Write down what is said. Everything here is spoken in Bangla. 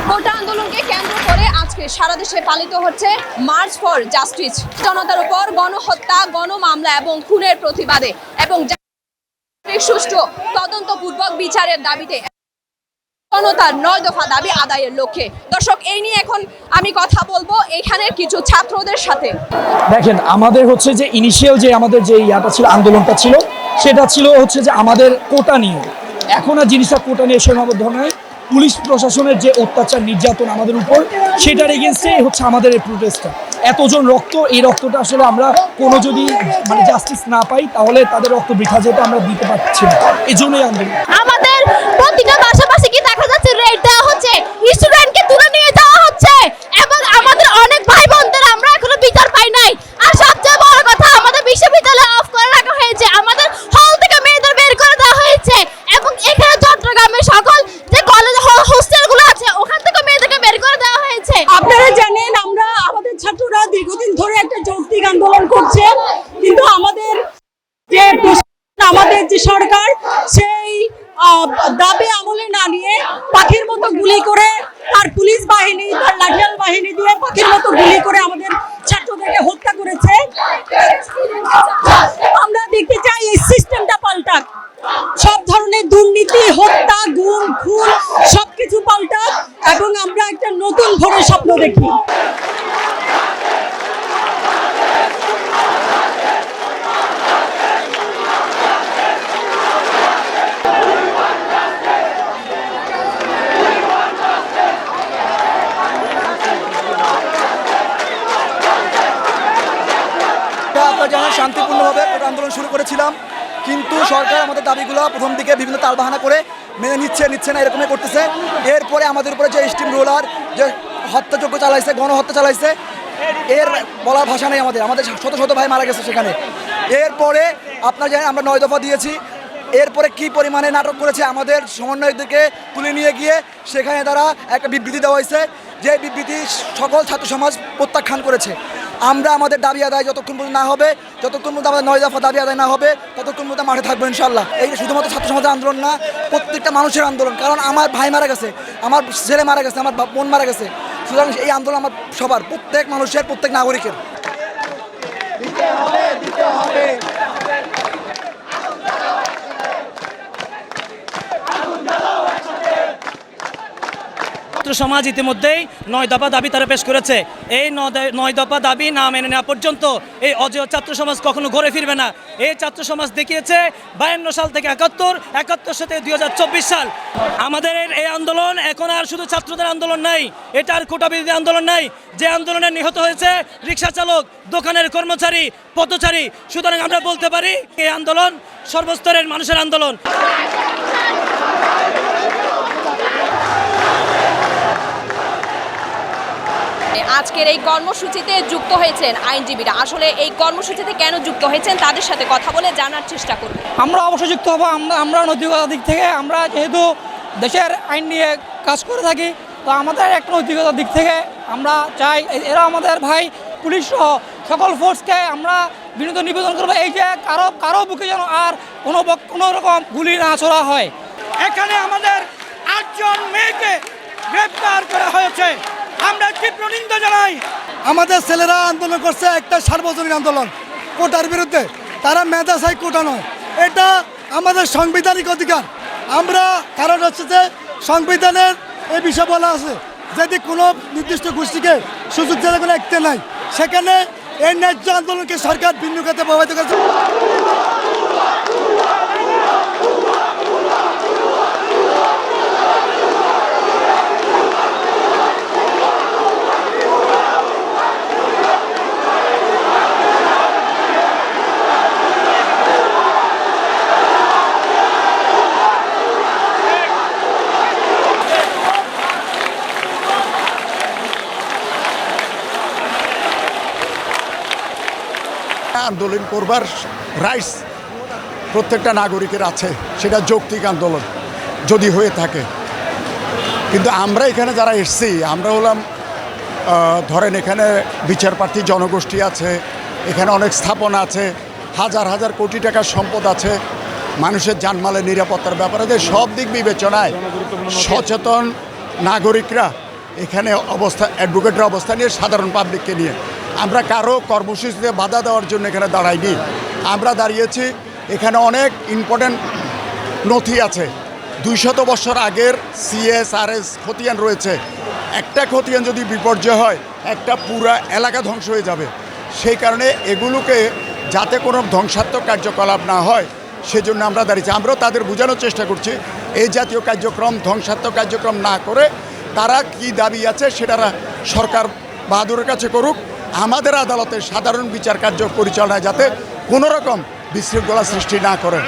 কোটা আন্দোলনকে কেন্দ্র করে আজকে সারা দেশে পালিত হচ্ছে মার্চ ফর জাস্টিস। জনতার উপর গণহত্যা, গণমামলা এবং খুনের প্রতিবাদে এবং সুষ্ঠু তদন্তপূর্বক বিচারের দাবিতে জনতার 9 দফা দাবি আদায়ের লক্ষ্যে। দর্শক, এই নিয়ে এখন আমি কথা বলবো এখানের কিছু ছাত্রদের সাথে। দেখেন, আমাদের হচ্ছে যে ইনিশিয়াল যে আমাদের যে ইয়াটা ছিল, আন্দোলনটা ছিল, সেটা ছিল হচ্ছে যে আমাদের কোটা নিয়ে। এখন আর জিনিসটা কোটা নিয়ে সীমাবদ্ধ নয়। পুলিশ প্রশাসনের যে অত্যাচার নির্যাতন আমাদের উপর, সেটার এগেনস্টে হচ্ছে আমাদের এই প্রোটেস্টটা। এতজন রক্ত, এই রক্তটা আসলে আমরা কোনো যদি জাস্টিস না পাই তাহলে তাদের রক্ত বৃথা যেতে আমরা দিতে পারছি না। এই জন্যই আন্দোলন। আমাদের প্রতিটা পাশাপাশি কি দেখা যাচ্ছে, রেড দেওয়া হচ্ছে, স্টুডেন্টকে তুলে নিয়ে যাওয়া হচ্ছে এবং আমাদের অনেক ভাই বোনদের আমরা এখনো বিচার পাই নাই। আর সবচেয়ে বড় কথা, আমাদের বিশ্ববিদ্যালয় অফ করে রাখা হয়েছে, আমাদের হল থেকে মেয়েদের বের করে দেওয়া হয়েছে এবং এখানে চট্টগ্রামের সকল যে কলেজ হোস্টেলগুলো আছে ওখান থেকে মেয়েদেরকে বের করে দেওয়া হয়েছে। আপনারা জানেন, আমরা আমাদের ছাত্ররা দীর্ঘদিন ধরে একটা যৌক্তিক আন্দোলন করছে, কিন্তু আমাদের যে সরকার সেই দাবি আমলে না নিয়ে পাখির মতো গুলি করে, তার পুলিশ বাহিনী, তার লাঠিয়াল বাহিনী দিয়ে পাখির মতো গুলি করে আমাদের ছাত্রদেরকে হত্যা করেছে। আমরা দেখতে চাই এই সিস্টেমটা পাল্টাক, সব ধরনের দুর্নীতি, হত্যা, গুম, খুন সবকিছু পাল্টাক এবং আমরা একটা নতুন ভোরের স্বপ্ন দেখি। আপনারা জানেন, শান্তিপূর্ণভাবে কোটা আন্দোলন শুরু করেছিলাম, কিন্তু সরকার আমাদের দাবিগুলো প্রথম দিকে বিভিন্ন তালবাহানা করে মেনে নিচ্ছে না, এরকমই করতেছে। এরপরে আমাদের উপরে যে স্টিম রোলার, যে হত্যাযজ্ঞ চালাইছে, গণহত্যা চালাইছে, এর বলার ভাষা নেই। আমাদের শত শত ভাই মারা গেছে সেখানে। এরপরে আপনারা জানেন আমরা 9 দফা দিয়েছি। এরপরে কি পরিমাণে নাটক করেছে, আমাদের সমন্বয়কদেরকে তুলে নিয়ে গিয়ে সেখানে তারা একটা বিবৃতি দেওয়া হয়েছে, যে বিবৃতি সকল ছাত্র সমাজ প্রত্যাখ্যান করেছে। আমরা আমাদের দাবি আদায় যতক্ষণ পর্যন্ত না হবে, যতক্ষণ পর্যন্ত আমাদের 9 দফা দাবি আদায় না হবে, ততক্ষণ পর্যন্ত মাঠে থাকবো ইনশাল্লাহ। এই শুধুমাত্র ছাত্র সমাজের আন্দোলন না, প্রত্যেকটা মানুষের আন্দোলন। কারণ আমার ভাই মারা গেছে, আমার ছেলে মারা গেছে, আমার বোন মারা গেছে। সুতরাং এই আন্দোলন আমার সবার, প্রত্যেক মানুষের, প্রত্যেক নাগরিকের। সমাজ ইতিমধ্যেই 9 দফা দাবি তারা পেশ করেছে। এই 9 দফা দাবি না মেনে নেওয়া পর্যন্ত এই অজেয় ছাত্র সমাজ কখনো ঘুরে ফিরবে না। এই ছাত্র সমাজ দেখিয়েছে 52 সাল থেকে 71 সাথে 2024 সাল। আমাদের এই আন্দোলন এখন আর শুধু ছাত্রদের আন্দোলন নাই, এটা আর কোটা বিরোধী আন্দোলন নাই, যে আন্দোলনে নিহত হয়েছে রিক্সা চালক, দোকানের কর্মচারী, পথচারী। সুতরাং আমরা বলতে পারি এই আন্দোলন সর্বস্তরের মানুষের আন্দোলন। আজকের এই কর্মসূচিতে যুক্ত হয়েছেন আইনজীবীরা। আসলে এই কর্মসূচিতে কেন যুক্ত হয়েছেন তাদের সাথে কথা বলে জানার চেষ্টা করব। আমরা অবশ্যই যুক্ত হবো। আমরা নৈতিকতার দিক থেকে, আমরা যেহেতু দেশের আইন নিয়ে কাজ করে থাকি, তো আমাদের একটা নৈতিকতার দিক থেকে আমরা চাই এরা আমাদের ভাই, পুলিশ সহ সকল ফোর্সকে আমরা বিনীত নিবেদন করবো, এই যে কারো বুকে যেন আর কোনো রকম গুলি না ছোড়া হয়। এখানে আমাদের 8 জন মেয়েকে গ্রেপ্তার করা হয়েছে, আমরা তীব্র নিন্দা জানাই। আমাদের ছেলেরা আন্দোলন করছে একটা সার্বজনীন আন্দোলন কোটার বিরুদ্ধে। তারা মেধা চাই, কোটা নয়। এটা আমাদের সাংবিধানিক অধিকার। আমরা, কারণ হচ্ছে যে সংবিধানের এই বিষয় বলা আছে, যদি কোনো নির্দিষ্ট গোষ্ঠীকে সুযোগ দেওয়ার কোনো একটি নাই, সেখানে এই ন্যায্য আন্দোলনকে সরকার ভিন্ন খাতে প্রভাবিত করছে। আন্দোলন করবার রাইটস প্রত্যেকটা নাগরিকের আছে, সেটা যৌক্তিক আন্দোলন যদি হয়ে থাকে। কিন্তু আমরা এখানে যারা এসছি, আমরা হলাম ধরেন এখানে বিচারপ্রার্থী জনগোষ্ঠী আছে, এখানে অনেক স্থাপনা আছে, হাজার হাজার কোটি টাকার সম্পদ আছে, মানুষের জানমালের নিরাপত্তার ব্যাপারে সব দিক বিবেচনায় সচেতন নাগরিকরা এখানে অ্যাডভোকেটের অবস্থা নিয়ে, সাধারণ পাবলিককে নিয়ে। আমরা কারো কর্মসূচিতে বাধা দেওয়ার জন্য এখানে দাঁড়াইনি। আমরা দাঁড়িয়েছি, এখানে অনেক ইম্পর্ট্যান্ট নথি আছে। 200 বছর আগের CSRS খতিয়ান রয়েছে। একটা খতিয়ান যদি বিপর্যয় হয়, একটা পুরা এলাকা ধ্বংস হয়ে যাবে। সেই কারণে এগুলোকে যাতে কোনো ধ্বংসাত্মক কার্যকলাপ না হয় সেজন্য আমরা দাঁড়িয়েছি। আমরাও তাদের বোঝানোর চেষ্টা করছি এই জাতীয় কার্যক্রম, ধ্বংসাত্মক কার্যক্রম না করে তারা কি দাবি আছে সেটা সরকার বাহাদুরের কাছে করুক। আমাদের আদালতে সাধারণ বিচার কার্য পরিচালনায় যাতে কোনো রকম বিশৃঙ্খলা সৃষ্টি না করে।